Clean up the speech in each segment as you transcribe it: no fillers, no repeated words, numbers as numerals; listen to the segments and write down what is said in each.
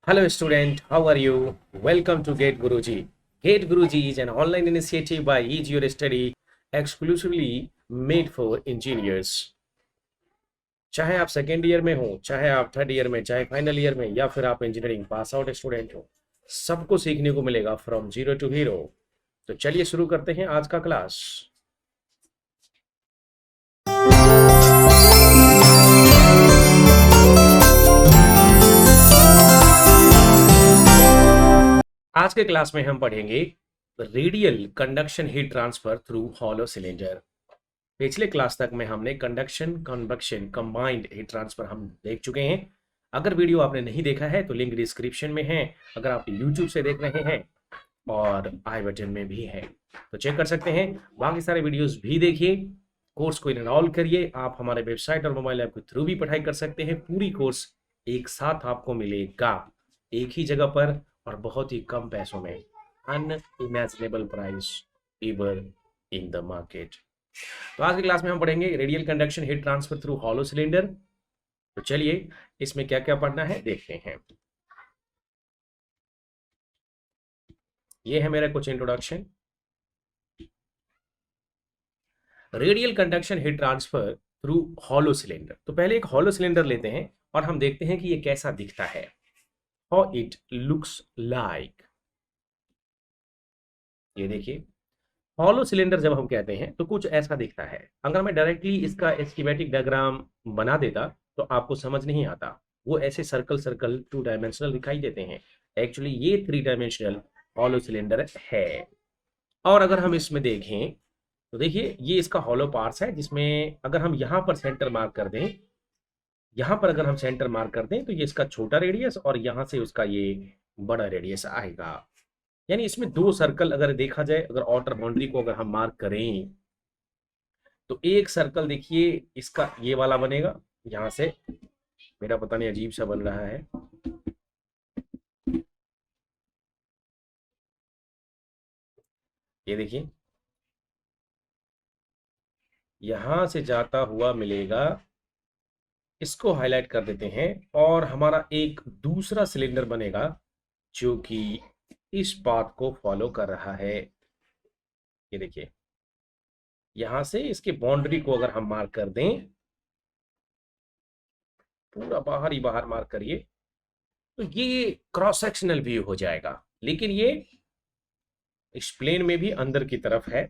Hello student, how are you? Welcome to Gate Guruji. Gate Guruji is an online initiative by Ease Your Study exclusively made for engineers. चाहे आप second year में हो, चाहे आप third year में, चाहे final year में, या फिर आप इंजीनियरिंग पास आउट स्टूडेंट हो, सबको सीखने को मिलेगा फ्रॉम जीरो टू हीरो। तो चलिए शुरू करते हैं आज का क्लास। आज के क्लास में हम पढ़ेंगे radial conduction heat transfer through hollow cylinder. पिछले क्लास तक में हमने conduction convection combined heat transfer हम देख चुके हैं। अगर वीडियो आपने नहीं देखा है तो लिंक डिस्क्रिप्शन में है, अगर आप यूट्यूब से देख रहे हैं और आई बटन में भी है तो चेक कर सकते हैं। बाकी सारे वीडियोस भी देखिए, कोर्स को इनरोल करिए। आप हमारे वेबसाइट और मोबाइल ऐप के थ्रू भी पढ़ाई कर सकते हैं। पूरी कोर्स एक साथ आपको मिलेगा एक ही जगह पर और बहुत ही कम पैसों में, unimaginable price ever in the market. तो आज की क्लास में हम पढ़ेंगे radial conduction heat transfer through hollow cylinder. तो चलिए इसमें क्या क्या पढ़ना है देखते हैं। ये है मेरा कुछ introduction. Radial conduction heat transfer through hollow cylinder. तो पहले एक हॉलो सिलेंडर लेते हैं और हम देखते हैं कि ये कैसा दिखता है, हाउ इट लुक्स लाइक। ये देखिए, हॉलो सिलेंडर जब हम कहते हैं तो कुछ ऐसा दिखता है। अगर मैं डायरेक्टली इसका स्कीमेटिक डायग्राम बना देता तो आपको समझ नहीं आता। वो ऐसे सर्कल सर्कल 2 डायमेंशनल दिखाई देते हैं। एक्चुअली ये 3 डायमेंशनल हॉलो सिलेंडर है। और अगर हम इसमें देखें तो देखिए, ये इसका हॉलो पार्ट्स है, जिसमें अगर हम यहाँ पर सेंटर मार्क कर दें, यहाँ पर अगर हम सेंटर मार्क कर दें तो ये इसका छोटा रेडियस और यहाँ से उसका ये बड़ा रेडियस आएगा। यानी इसमें 2 सर्कल अगर देखा जाए, अगर आउटर बाउंड्री को अगर हम मार्क करें तो एक सर्कल देखिए इसका ये वाला बनेगा। यहां से मेरा पता नहीं अजीब सा बन रहा है, ये देखिए यहां से जाता हुआ मिलेगा। इसको हाईलाइट कर देते हैं और हमारा एक दूसरा सिलेंडर बनेगा जो कि इस पाथ को फॉलो कर रहा है। ये देखिए, यहां से इसके बाउंड्री को अगर हम मार्क कर दें, पूरा बाहर ही बाहर मार्क करिए, तो ये क्रॉस सेक्शनल व्यू हो जाएगा। लेकिन ये इस प्लेन में भी अंदर की तरफ है,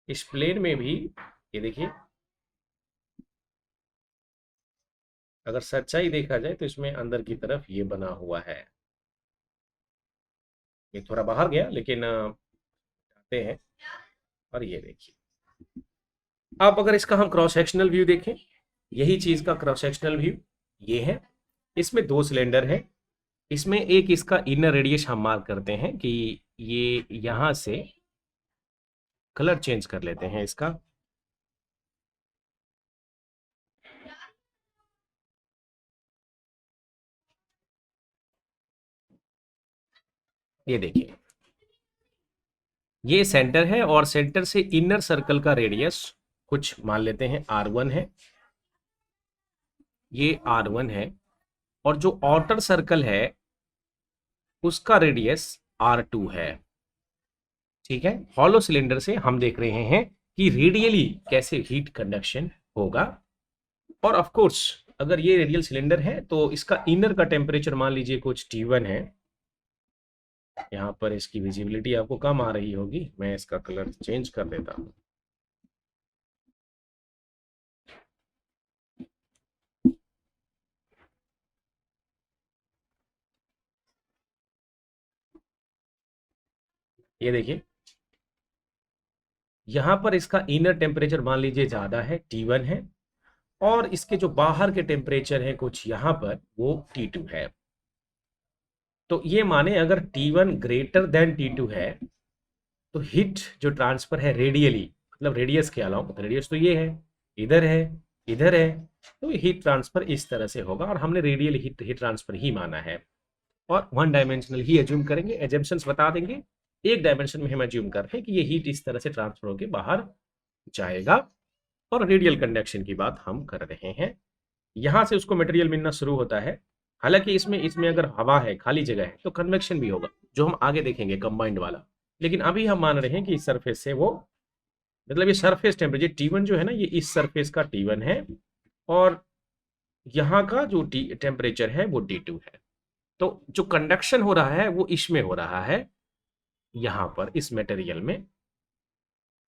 इस प्लेन में भी ये देखिए, अगर सच्चाई देखा जाए तो इसमें अंदर की तरफ ये बना हुआ है। ये थोड़ा बाहर गया लेकिन आते हैं। और ये देखिए, अब अगर इसका हम क्रॉस सेक्शनल व्यू देखें, यही चीज का क्रॉस सेक्शनल व्यू ये है। इसमें 2 सिलेंडर है। इसमें एक इसका इनर रेडियस हम मार्क करते हैं कि ये यहां से कलर चेंज कर लेते हैं इसका। ये देखिए, ये सेंटर है और सेंटर से इनर सर्कल का रेडियस कुछ मान लेते हैं R1 है, ये R1 है। और जो आउटर सर्कल है उसका रेडियस R2 है। ठीक है, हॉलो सिलेंडर से हम देख रहे हैं कि रेडियली कैसे हीट कंडक्शन होगा। और ऑफ कोर्स अगर ये रेडियल सिलेंडर है तो इसका इनर का टेम्परेचर मान लीजिए कुछ T1 है। यहाँ पर इसकी विजिबिलिटी आपको कम आ रही होगी, मैं इसका कलर चेंज कर देता हूँ। ये देखिए, यहां पर इसका इनर टेम्परेचर मान लीजिए ज्यादा है, T1 है। और इसके जो बाहर के टेम्परेचर है कुछ यहां पर, वो T2 है। तो ये माने अगर T1 ग्रेटर देन T2 है तो हीट जो ट्रांसफर है रेडियली, मतलब रेडियस के अलावा, रेडियस तो ये है, इधर है, इधर है, तो हीट ट्रांसफर इस तरह से होगा। और हमने रेडियल हीट ट्रांसफर ही माना है और 1 डायमेंशनल ही एज्यूम करेंगे। एजम्पशंस बता देंगे, 1 डायमेंशन में हम एज्यूम कर रहे हैं कि ये हीट इस तरह से ट्रांसफर होकर बाहर जाएगा। और रेडियल कंडक्शन की बात हम कर रहे हैं। यहां से उसको मटेरियल मिलना शुरू होता है, हालांकि इसमें इसमें अगर हवा है, खाली जगह है, तो कन्वेक्शन भी होगा, जो हम आगे देखेंगे कंबाइंड वाला। लेकिन अभी हम मान रहे हैं कि इस सरफेस से वो, मतलब ये सरफेस टेम्परेचर T1 जो है ना, ये इस सरफेस का T1 है, और यहाँ का जो टेम्परेचर है वो T2 है। तो जो कंडक्शन हो रहा है वो इसमें हो रहा है, यहाँ पर इस मटेरियल में,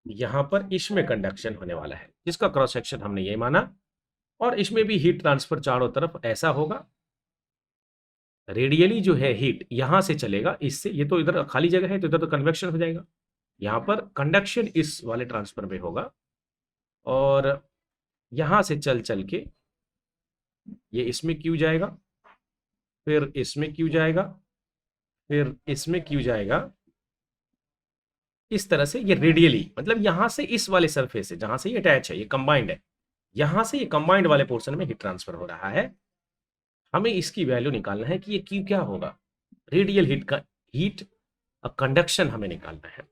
यहाँ पर इसमें कंडक्शन होने वाला है, जिसका क्रॉस सेक्शन हमने ये माना। और इसमें भी हीट ट्रांसफर चारों तरफ ऐसा होगा, रेडियली जो है हीट यहां से चलेगा इससे, ये तो इधर खाली जगह है तो इधर तो कन्वेक्शन हो जाएगा, यहाँ पर कंडक्शन इस वाले ट्रांसफर में होगा, और यहां से चल चल के ये इसमें क्यों जाएगा, फिर इसमें क्यों जाएगा, फिर इसमें क्यों जाएगा, इस तरह से ये रेडियली, मतलब यहां से इस वाले सरफेस से जहां से ये अटैच है, ये कंबाइंड है, यहां से ये कंबाइंड वाले पोर्शन में हीट ट्रांसफर हो रहा है। हमें इसकी वैल्यू निकालना है कि ये क्यू क्या होगा, रेडियल हीट का, हीट कंडक्शन हमें निकालना है।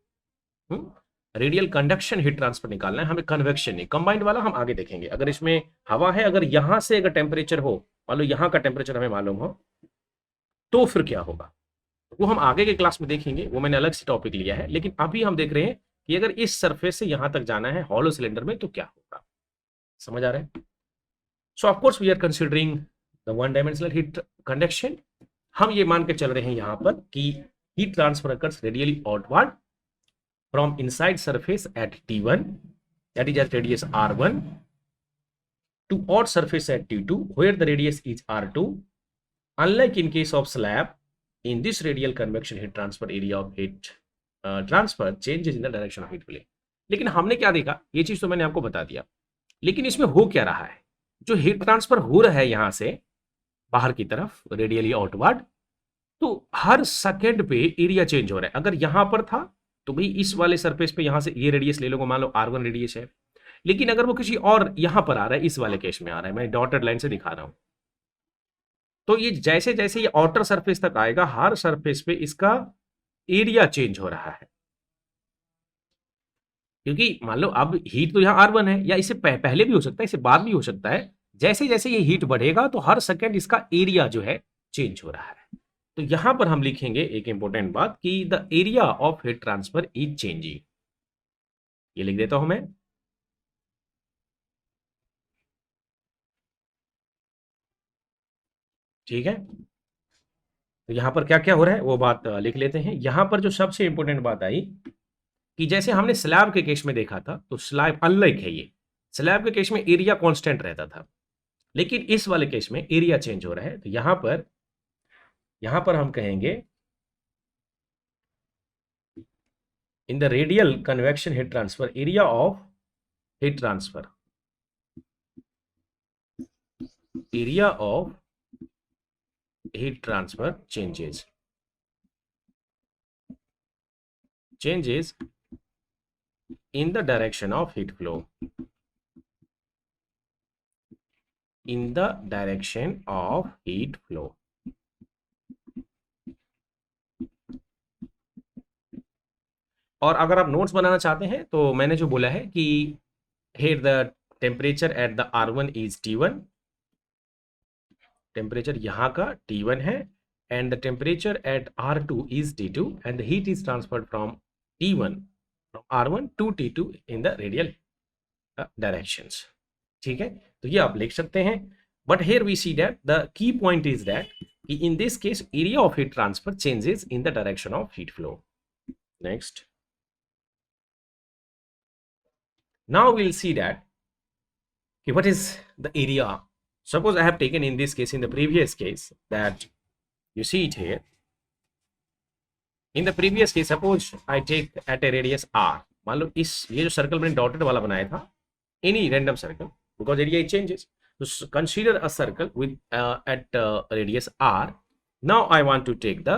रेडियल कंडक्शन हीट ट्रांसफर निकालना है हमें, कन्वेक्शन नहीं। कंबाइंड वाला हम आगे देखेंगे। अगर इसमें हवा है, अगर यहां से अगर टेम्परेचर हो, मान लो यहां का टेम्परेचर हमें मालूम हो, तो फिर क्या होगा वो हम आगे के क्लास में देखेंगे, वो मैंने अलग से टॉपिक लिया है। लेकिन अभी हम देख रहे हैं कि अगर इस सरफेस से यहां तक जाना है हॉलो सिलेंडर में तो क्या होगा, समझ आ रहा है। So of course we are considering the one dimensional heat conduction. हम ये मान के चल रहे हैं यहां पर कि heat transfer occurs radially outward from inside surface at T1, that is at radius R1, to out surface at T2 where the radius is R2. Unlike in case of slab, in this radial convection heat transfer, area of heat transfer changes in the direction of heat flow. लेकिन हमने क्या देखा, ये चीज तो मैंने आपको बता दिया, लेकिन इसमें हो क्या रहा है, जो हीट ट्रांसफर हो रहा है यहां से बाहर की तरफ रेडियली आउटवर्ड, तो हर सेकंड पे एरिया चेंज हो रहा है। अगर यहां पर था तो भाई इस वाले सरफेस पे यहां से ये रेडियस ले लो, मान लो R1 रेडियस है, लेकिन अगर वो किसी और यहां पर आ रहा है, इस वाले केस में आ रहा है, मैं डॉटेड लाइन से दिखा रहा हूं, तो ये जैसे जैसे ये आउटर सरफेस तक आएगा, हर सरफेस पे इसका एरिया चेंज हो रहा है। क्योंकि मान लो अब हीट तो यहाँ R1 है, या इससे पहले भी हो सकता है, इससे बाद भी हो सकता है, जैसे जैसे ये हीट बढ़ेगा तो हर सेकेंड इसका एरिया जो है चेंज हो रहा है। तो यहां पर हम लिखेंगे एक इंपॉर्टेंट बात कि the area of heat transfer is changing, ये लिख देता हूं मैं। ठीक है, तो यहां पर क्या क्या हो रहा है वो बात लिख लेते हैं। यहां पर जो सबसे इंपॉर्टेंट बात आई कि जैसे हमने स्लैब के केस में देखा था, तो स्लैब अनलाइक है, ये स्लैब के केस में एरिया कांस्टेंट रहता था, लेकिन इस वाले केस में एरिया चेंज हो रहा है। तो यहां पर हम कहेंगे in the radial convection heat transfer area of heat transfer, area of heat transfer changes in the direction of heat flow, in the direction of heat flow. और अगर आप नोट्स बनाना चाहते हैं तो मैंने जो बोला है कि here the temperature at the R1 is T1, temperature यहाँ का T1 है, and the temperature at R2 is T2, and the heat is transferred from T1 from R1 to T2 in the radial directions. ठीक है, तो ये आप लिख सकते हैं। But here we see that the key point is that in this case area of heat transfer changes in the direction of heat flow. Next, now we'll see that okay, what is the area. Suppose I have taken in this case, in the previous case, that you see it here. In the previous case, suppose I take at a radius r, मान लो इस ये जो circle मैंने dotted वाला बनाया था, any random circle, because area it changes, so consider a circle with at radius r. Now I want to take the,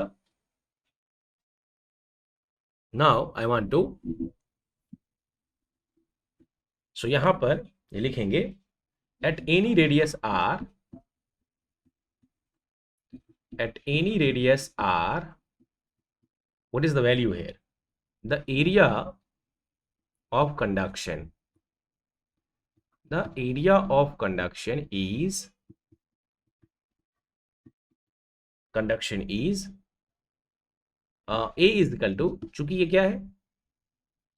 now I want to, so यहां पर ये लिखेंगे at any radius r, at any radius r, what is the value here? The area of conduction, the area of conduction is conduction is A is equal to, चूंकि ये क्या है,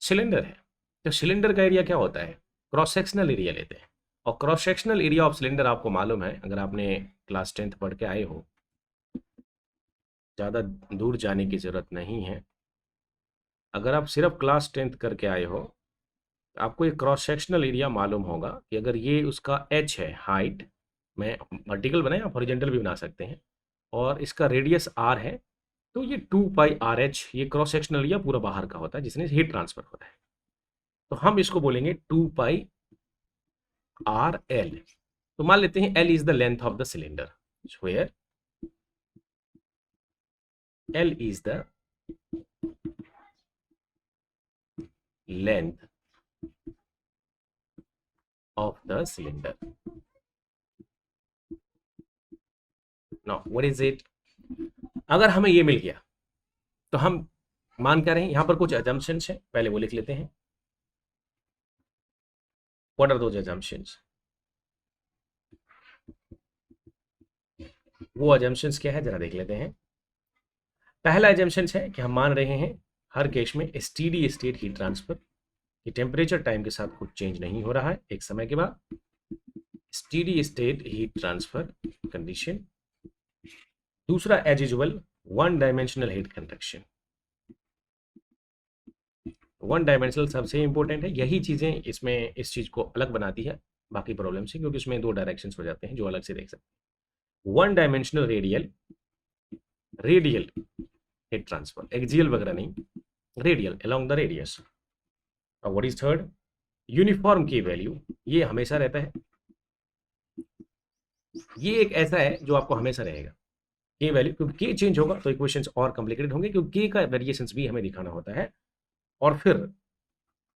cylinder है, तो सिलेंडर का एरिया क्या होता है, क्रॉस सेक्शनल एरिया लेते हैं, और cross sectional area of cylinder आपको मालूम है, अगर आपने क्लास 10th पढ़ के आए हो, ज़्यादा दूर जाने की ज़रूरत नहीं है। अगर आप सिर्फ क्लास 10th करके आए हो, तो आपको एक क्रॉस सेक्शनल एरिया मालूम होगा कि अगर ये उसका एच है, हाइट, मैं वर्टिकल बनाए, आप हॉरिजेंटल भी बना सकते हैं, और इसका रेडियस आर है, तो ये 2πRH, ये क्रॉस सेक्शनल एरिया पूरा बाहर का होता है जिसने हीट ट्रांसफर होता है, तो हम इसको बोलेंगे 2πRL। तो मान लेते हैं L is the length of the cylinder, where L is the length of the cylinder. Now what is it, अगर हमें ये मिल गया तो हम मान क्या रहे हैं, यहां पर कुछ अजम्पशंस हैं, पहले वो लिख लेते हैं। व्हाट आर दोज अजम्पशंस, वो अजम्पशंस क्या है जरा देख लेते हैं। पहला एजम्पशन है कि हम मान रहे हैं हर केस में स्टेडी स्टेट हीट ट्रांसफर, कि टेम्परेचर टाइम के साथ कुछ चेंज नहीं हो रहा है, एक समय के बाद steady state heat transfer condition. दूसरा as usual one dimensional heat conduction, one dimensional सबसे इंपॉर्टेंट है, यही चीजें इसमें इस चीज को अलग बनाती है बाकी प्रॉब्लम से, क्योंकि इसमें दो डायरेक्शंस हो जाते हैं जो अलग से देख सकते हैं। One dimensional radial heat transfer, axial वगैरह नहीं, रेडियल अलोंग द रेडियस। और व्हाट इज थर्ड, यूनिफॉर्म की वैल्यू, ये हमेशा रहता है, ये एक ऐसा है जो आपको हमेशा रहेगा, के वैल्यू, क्योंकि के चेंज होगा तो इक्वेशंस और कॉम्प्लिकेटेड होंगे, क्योंकि के का वेरिएशंस भी हमें दिखाना होता है। और फिर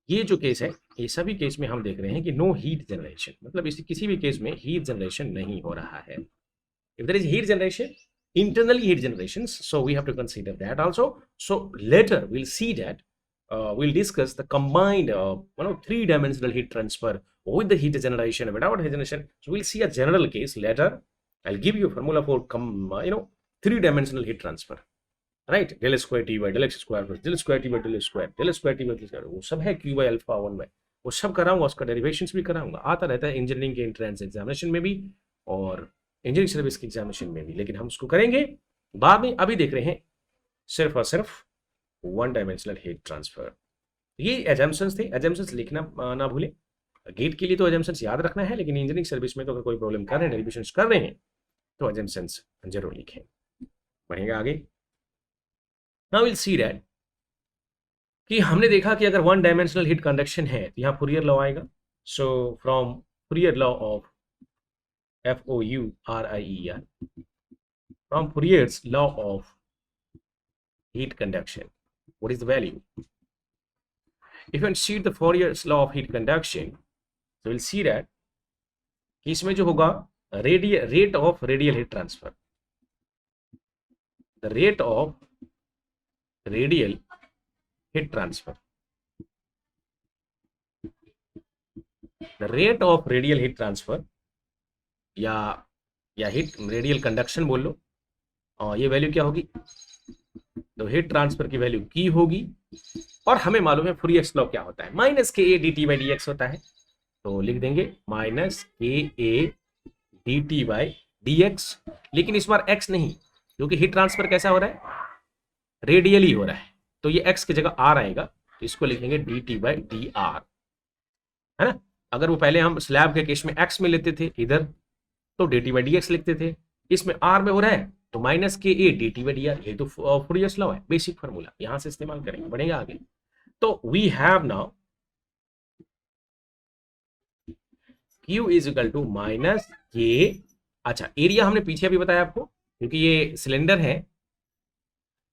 ये जो केस है, ये सभी केस में हम देख रहे हैं कि नो हीट जनरेशन, मतलब इस किसी भी केस में हीट जनरेशन नहीं हो रहा है। If there is heat generation, internally heat generations, so we have to consider that also. So later we'll see that we'll discuss the combined three-dimensional heat transfer with the heat generation, without heat generation. So we'll see a general case later. I'll give you a formula for three-dimensional heat transfer, right? Del square T by del x square plus del square T by del square, del square T by del square, वो सब है Q by alpha 1 by, वो सब कराऊंगा, उसका derivations भी कराऊंगा, आता रहता है इंजीनियरिंग के एंट्रेंस एग्जामिनेशन में भी और इंजीनियरिंग सर्विस के एग्जामिनेशन में भी, लेकिन हम उसको करेंगे बाद में। अभी देख रहे हैं सिर्फ और सिर्फ वन डायमेंशनल हीट ट्रांसफर। ये एजम्पशंस थे, एजम्पशंस लिखना ना भूलें, गेट के लिए तो एजम्पशंस याद रखना है, लेकिन इंजीनियरिंग सर्विस में तो अगर कोई प्रॉब्लम कर रहे हैं, डेरिवेशंस कर रहे हैं, तो एजम्पशंस जरूर लिखें। बढ़ेगा आगे। नाउ विल सी दैट कि हमने देखा कि अगर वन डायमेंशनल हीट कंडक्शन है तो यहाँ फूरियर लॉ आएगा। So from Fourier law of FOURIER, from Fourier's law of heat conduction, what is the value? If you see the Fourier's law of heat conduction, so we'll see that इसमें जो होगा rate of radial heat transfer, the rate of radial heat transfer, the rate of radial heat transfer या heat radial conduction बोल लो, और ये value क्या होगी, तो हीट ट्रांसफर की वैल्यू की होगी, और हमें मालूम है फूरियर्स लॉ क्या होता है, minus k A d T by D x होता है, तो लिख देंगे minus k A d T by D x, लेकिन इस बार एक्स नहीं, क्योंकि हीट ट्रांसफर कैसा हो रहा है, रेडियली हो रहा है, तो ये एक्स की जगह आर आएगा, तो इसको लिखेंगे D T by d are, है ना। अगर वो पहले हम स्लैब के केस में एक्स में लेते थे इधर, तो D T by D x लिखते थे, इसमें आर में हो रहा है तो minus k A d T by d r, ये तो फूरियर्स लॉ है, बेसिक फार्मूला, यहां से इस्तेमाल करेंगे, बढ़ेगा आगे। तो we have now Q is equal to minus k, अच्छा एरिया हमने पीछे अभी बताया आपको, क्योंकि ये सिलेंडर है,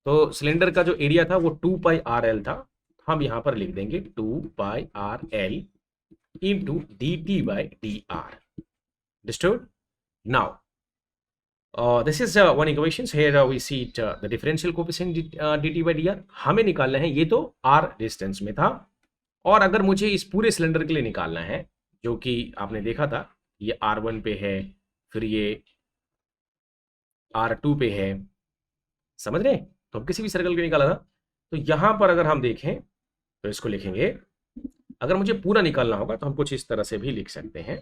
तो सिलेंडर का जो एरिया था वो 2πRL था, हम यहां पर लिख देंगे 2πRL into D T by d are. Understood? Now, this is one equation. Here we see the differential coefficient dt by dr. हमें निकालना है, ये तो r डिस्टेंस में था, और अगर मुझे इस पूरे सिलेंडर के लिए निकालना है, जो कि आपने देखा था, ये R1 पे है, फिर ये R2 पे है, समझ रहे हैं? तो हम किसी भी सर्कल को निकाला था, तो यहां पर अगर हम देखें तो इसको लिखेंगे, अगर मुझे पूरा निकालना होगा तो हम कुछ इस तरह से भी लिख सकते हैं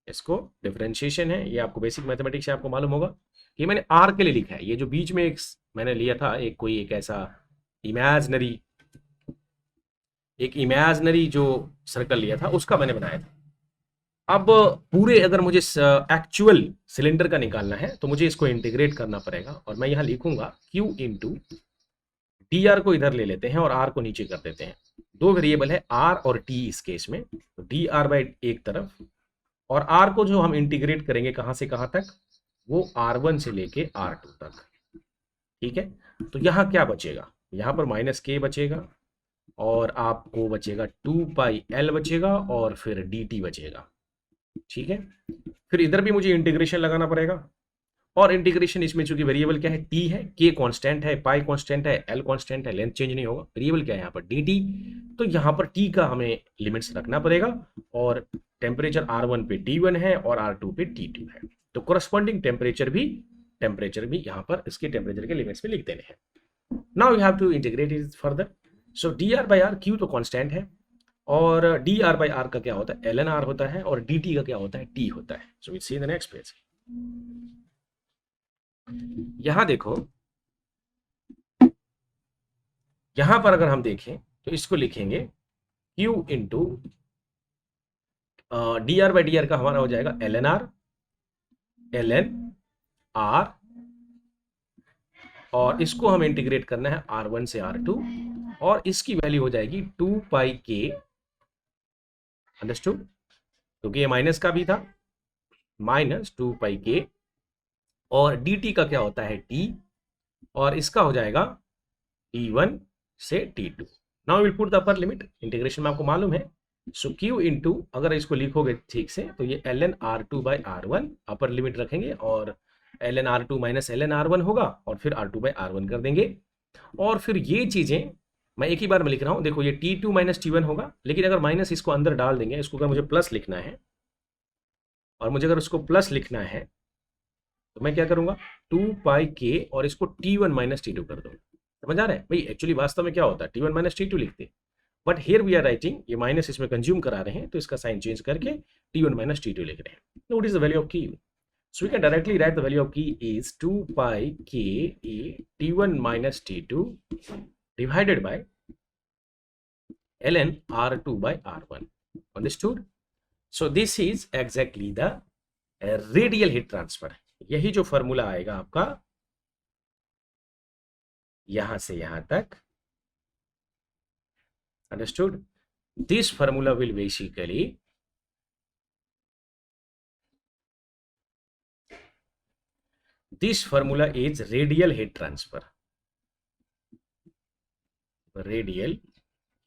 इसको। डिफरेंशिएशन है, ये आपको बेसिक मैथमेटिक्स से आपको मालूम होगा। ये मैंने आर के लिए लिखा है, ये जो बीच में एक मैंने लिया था एक ऐसा इमेजिनरी इमेजिनरी जो सर्कल लिया था उसका मैंने बनाया था। अब पूरे अगर मुझे एक्चुअल सिलेंडर का निकालना है तो मुझे इसको इंटीग्रेट करना पड़ेगा, और मैं यहां लिखूंगा Q इंटू डी आर को इधर ले लेते हैं और आर को नीचे कर देते हैं। दो वेरिएबल है आर और टी इस केस में, तो डी आर बाई एक तरफ, और आर को जो हम इंटीग्रेट करेंगे कहां से कहां तक, वो R1 से लेके R2 तक। ठीक है, तो यहां क्या बचेगा, यहां पर माइनस के बचेगा, और आपको बचेगा 2πL बचेगा, और फिर dt बचेगा। ठीक है, फिर इधर भी मुझे इंटीग्रेशन लगाना पड़ेगा, और इंटीग्रेशन इसमें चूंकि वेरिएबल क्या है, t है, k कांस्टेंट है, पाई कांस्टेंट है, l कांस्टेंट है, लेंथ चेंज नहीं होगा, वेरिएबल क्या है यहाँ पर dt, तो यहाँ पर t का हमें लिमिट्स रखना पड़ेगा, और टेम्परेचर R1 पे T1 है और R2 पे T2 है, तो कोरस्पॉन्डिंग टेम्परेचर भी यहाँ पर इसके टेम्परेचर के लिमिट्स में लिख देने हैं। Now you have to integrate it further. So dr by r, q तो कांस्टेंट है, और dr बाई आर का क्या होता है, ln r होता है, और dt का क्या होता है, t होता है। So we see in the next page. यहां देखो, यहां पर अगर हम देखें तो इसको लिखेंगे q into dr by dr का हमारा हो जाएगा ln r, और इसको हमें इंटीग्रेट करना है R1 से R2, और इसकी वैल्यू हो जाएगी 2πk, अंडरस्टूड, क्योंकि ये माइनस का भी था, माइनस 2πk, और dt का क्या होता है t, और इसका हो जाएगा t1 से t2। Now will put the upper limit, integration में आपको मालूम है। सो q इंटू, अगर इसको लिखोगे ठीक से तो ये ln r2 by r1, upper limit रखेंगे, और ln r2 minus ln r1 होगा, और फिर r2 बाई r1 कर देंगे, और फिर ये चीजें मैं एक ही बार में लिख रहा हूं। देखो ये t2 माइनस t1 होगा, लेकिन अगर माइनस इसको अंदर डाल देंगे, इसको अगर मुझे प्लस लिखना है, और मुझे अगर उसको प्लस लिखना है तो मैं क्या करूंगा, 2πk, और इसको t1 माइनस t2 कर दूंगा। समझ आ रहा है भाई? एक्चुअली वास्तव में क्या होता है, t1 माइनस t2 लिखते, but here we are writing, ये माइनस इसमें कंज्यूम करा रहे हैं, तो इसका साइन चेंज करके t1 माइनस t2 लिख रहे हैं। What is the value of k? So we can directly write the value of key is 2πk t1 minus t2 divided by ln r2 by r1. Understood? So this is exactly the radial heat transfer. यही जो formula आएगा आपका यहां से यहां तक। Understood? This formula will basically this formula is radial heat transfer. Radial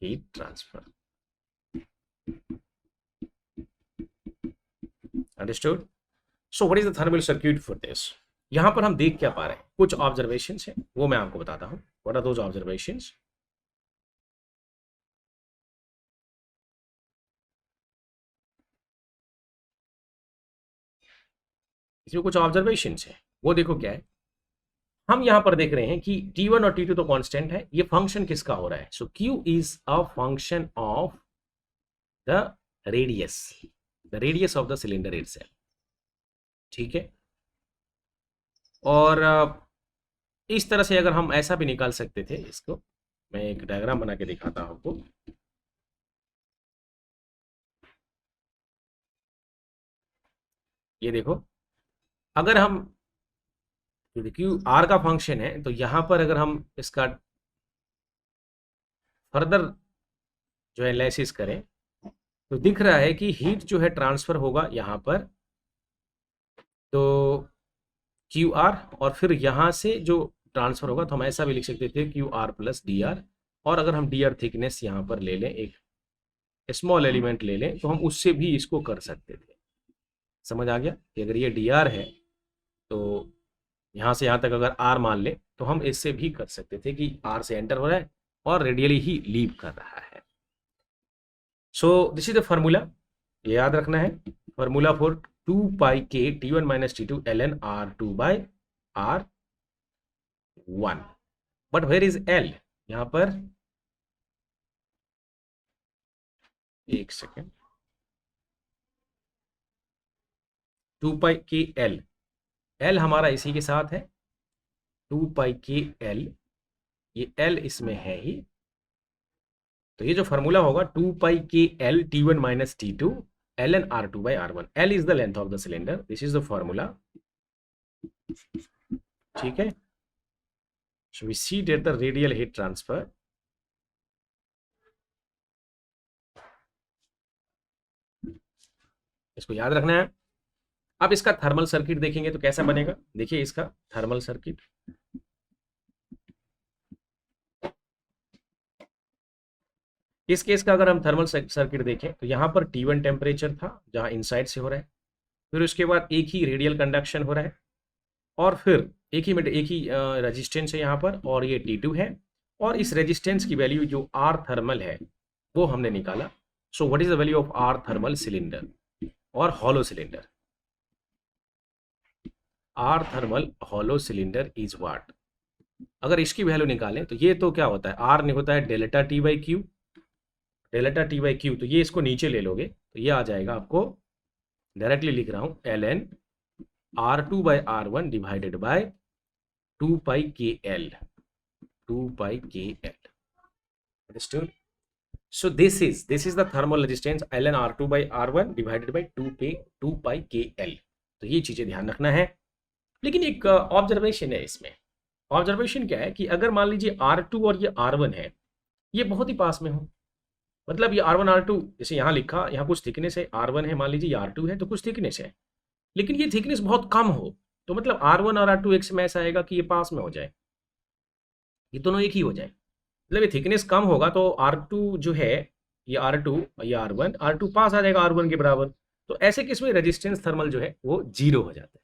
heat transfer. Understood? So what is the thermal circuit for this? यहां पर हम देख क्या पा रहे हैं, कुछ ऑब्जर्वेशंस हैं, वो मैं आपको बताता हूं। What are those observations? इसमें कुछ ऑब्जर्वेशंस हैं, वो देखो क्या है। हम यहां पर देख रहे हैं कि T1 और T2 तो कांस्टेंट है, ये फंक्शन किसका हो रहा है? सो Q is a function of the radius of the cylinder itself. ठीक है, और इस तरह से अगर हम ऐसा भी निकाल सकते थे इसको, मैं एक डायग्राम बना के दिखाता हूं आपको। ये देखो, अगर हम क्योंकि आर का फंक्शन है, तो यहां पर अगर हम इसका फर्दर जो एनालिसिस करें तो दिख रहा है कि हीट जो है ट्रांसफर होगा यहां पर, तो क्यू आर, और फिर यहां से जो ट्रांसफर होगा तो हम ऐसा भी लिख सकते थे Q R plus D R, और अगर हम डी आर थिकनेस यहां पर ले लें, एक स्मॉल एलिमेंट ले लें, तो हम उससे भी इसको कर सकते थे। समझ आ गया कि अगर ये डी आर है तो यहां से यहां तक अगर आर मान ले तो हम इससे भी कर सकते थे कि आर से एंटर हो रहा है और रेडियली ही लीव कर रहा है। So this is the formula, ये याद रखना है। Formula for 2πk t1 minus t2 ln r2 by r 1, but where is L? यहां पर एक सेकेंड, 2 पाई के एल, एल हमारा इसी के साथ है 2 पाई के एल, ये एल इसमें है ही, तो ये जो फॉर्मूला होगा 2 पाई के L T1 minus T2 ln R2 by R1, L is the length of the cylinder, this is the formula, ठीक है। So we see that the radial heat transfer, इसको याद रखना है। अब इसका थर्मल सर्किट देखेंगे तो कैसा बनेगा, देखिए इसका थर्मल सर्किट, इस केस का अगर हम थर्मल सर्किट देखें तो यहां पर T1 टेम्परेचर था जहां इनसाइड से हो रहा है, फिर उसके बाद एक ही रेडियल कंडक्शन हो रहा है, और फिर एक ही रेजिस्टेंस है यहाँ पर, और ये T2 है, और इस रेजिस्टेंस की वैल्यू जो R थर्मल है वो हमने निकाला। So what is the value of R thermal cylinder और hollow cylinder? R thermal hollow cylinder is what? अगर इसकी वैल्यू निकालें तो ये तो क्या होता है, R नहीं होता है delta T by Q, delta T by Q, तो ये इसको नीचे ले लोगे तो ये आ जाएगा, आपको डायरेक्टली लिख रहा हूं ln R2 by R1 divided by 2 पाई के एल, 2 पाई के L, understood? So this is the thermal resistance ln R2 by R1 divided by 2 pi KL। तो ये चीजें ध्यान रखना है। लेकिन एक ऑब्जर्वेशन है इसमें, ऑब्जर्वेशन क्या है कि अगर मान लीजिए R2 और ये R1 है, ये बहुत ही पास में हो, मतलब ये R1 R2 जैसे यहाँ लिखा, यहाँ कुछ थिकनेस है, R1 है, मान लीजिए ये R2 है तो कुछ थिकनेस है, लेकिन ये थिकनेस बहुत कम हो, तो मतलब R1 और R2 एक समय ऐसा आएगा कि ये पास में हो जाए, ये दोनों एक ही हो जाए, मतलब ये थिकनेस कम होगा तो R2 जो है, ये R2 ये R1, R2 पास आ जाएगा R1 के बराबर, तो ऐसे केस में रेजिस्टेंस थर्मल जो है वो जीरो हो जाता है,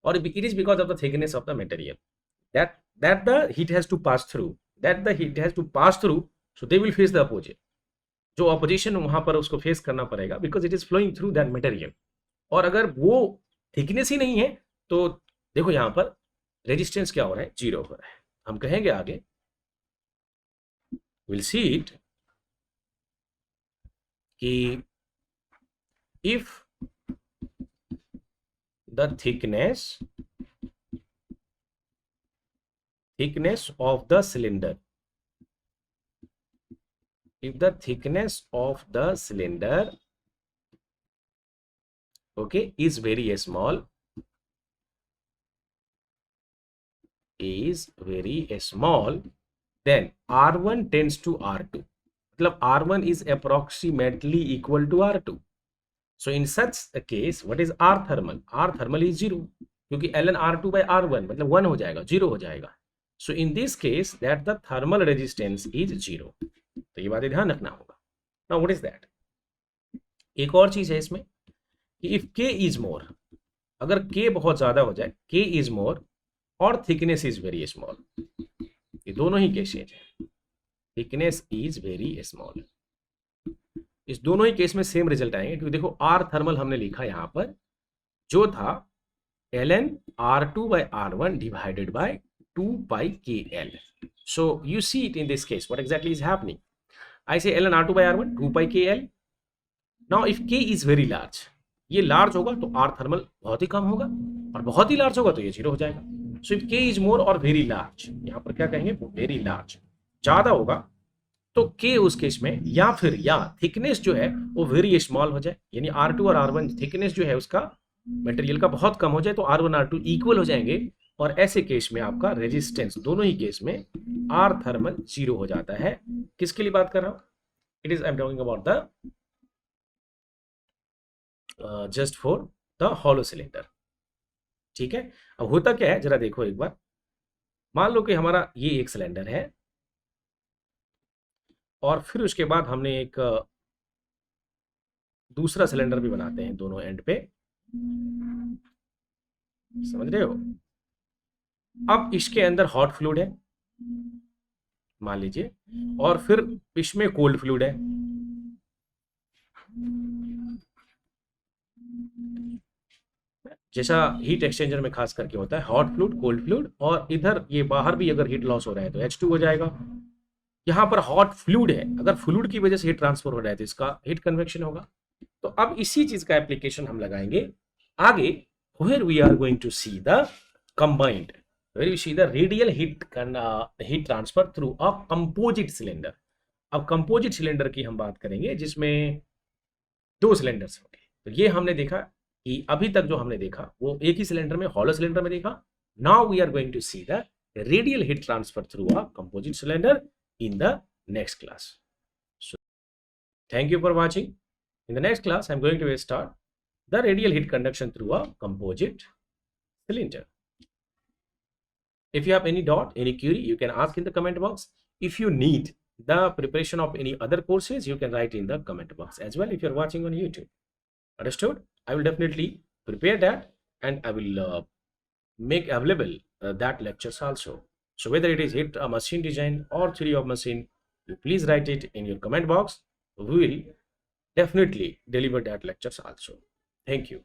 और it is because of the thickness of the material that the heat has to pass through, so they will face the opposite, जो अपोजिशन वहां पर उसको फेस करना पड़ेगा because it is flowing through that material, और अगर वो thickness ही नहीं है तो देखो यहां पर रेजिस्टेंस क्या हो रहा है, जीरो हो रहा है। हम कहेंगे आगे, we'll see it कि if the thickness of the cylinder, if the thickness of the cylinder okay is very small, then R1 tends to R2, मतलब R1 is approximately equal to R2, so in such a case what is R thermal? R thermal is 0, क्योंकि ln R2 by R1 मतलब 1 हो जाएगा, 0 हो जाएगा, so in this case that the thermal resistance is 0, तो ये बातें ध्यान रखना होगा। now what is that? एक और चीज है इसमें कि if K is more, अगर K बहुत ज्यादा हो जाए, K is more और थिकनेस इज वेरी स्मॉल, ये दोनों ही केसेज हैं, थिकनेस इज वेरी स्मॉल, इस दोनों ही केस में सेम रिजल्ट आएंगे, क्योंकि देखो आर थर्मल हमने लिखा यहां पर जो था ln R2 by R1 divided by 2 pi KL, so you see it in this case what exactly is happening, I say ln R2 by R1 2 pi KL, now if K is very large, ये large होगा तो R thermal बहुत ही कम होगा, और बहुत ही large होगा तो ये जीरो हो जाएगा। So if K is more और वेरी लार्ज, यहाँ पर क्या कहेंगे, वेरी लार्ज, ज्यादा होगा तो K उस केस में, या फिर या थिकनेस जो है वो वेरी स्मॉल हो जाए, यानी R2 और R1 थिकनेस जो है उसका मटेरियल का बहुत कम हो जाए, तो R1 R2 इक्वल हो जाएंगे, और ऐसे केस में आपका रेजिस्टेंस दोनों ही केस में आर थर्मल जीरो हो जाता है। किसके लिए बात कर रहा हूं, it is I am talking about the just for the hollow cylinder, ठीक है। अब होता क्या है जरा देखो एक बार, मान लो कि हमारा ये एक सिलेंडर है, और फिर उसके बाद हमने एक दूसरा सिलेंडर भी बनाते हैं दोनों एंड पे, समझ रहे हो। अब इसके अंदर हॉट फ्लूइड है मान लीजिए, और फिर इसमें कोल्ड फ्लूइड है, जैसा हीट एक्सचेंजर में खास करके होता है हॉट फ्लूइड, कोल्ड फ्लूइड, और इधर ये बाहर भी अगर हीट लॉस हो रहा है तो H2 हो जाएगा। यहाँ पर हॉट फ्लूइड है, अगर फ्लूइड की वजह से हीट ट्रांसफर हो रहा है तो इसका हीट कन्वेक्शन होगा। तो अब इसी चीज का एप्लीकेशन हम लगाएंगे आगे, where we are going to see the combined, where we see the radial heat transfer through a composite cylinder। अब कंपोजिट सिलेंडर की हम बात करेंगे जिसमें दो सिलेंडर्स होंगे। तो ये हमने देखा कि अभी तक जो हमने देखा वो एक ही सिलेंडर में, हॉलो सिलेंडर में देखा। Now we are going to see the radial heat transfer through a composite cylinder in the next class. So, thank you for watching. In the next class, I'm going to start the radial heat conduction through a composite cylinder. If you have any doubt, any query, you can ask in the comment box. If you need the preparation of any other courses, you can write in the comment box as well if you're watching on YouTube. Understood? I will definitely prepare that and I will make available that lectures also. So whether it is hit a machine design or theory of machine, you please write it in your comment box. We will definitely deliver that lectures also. Thank you.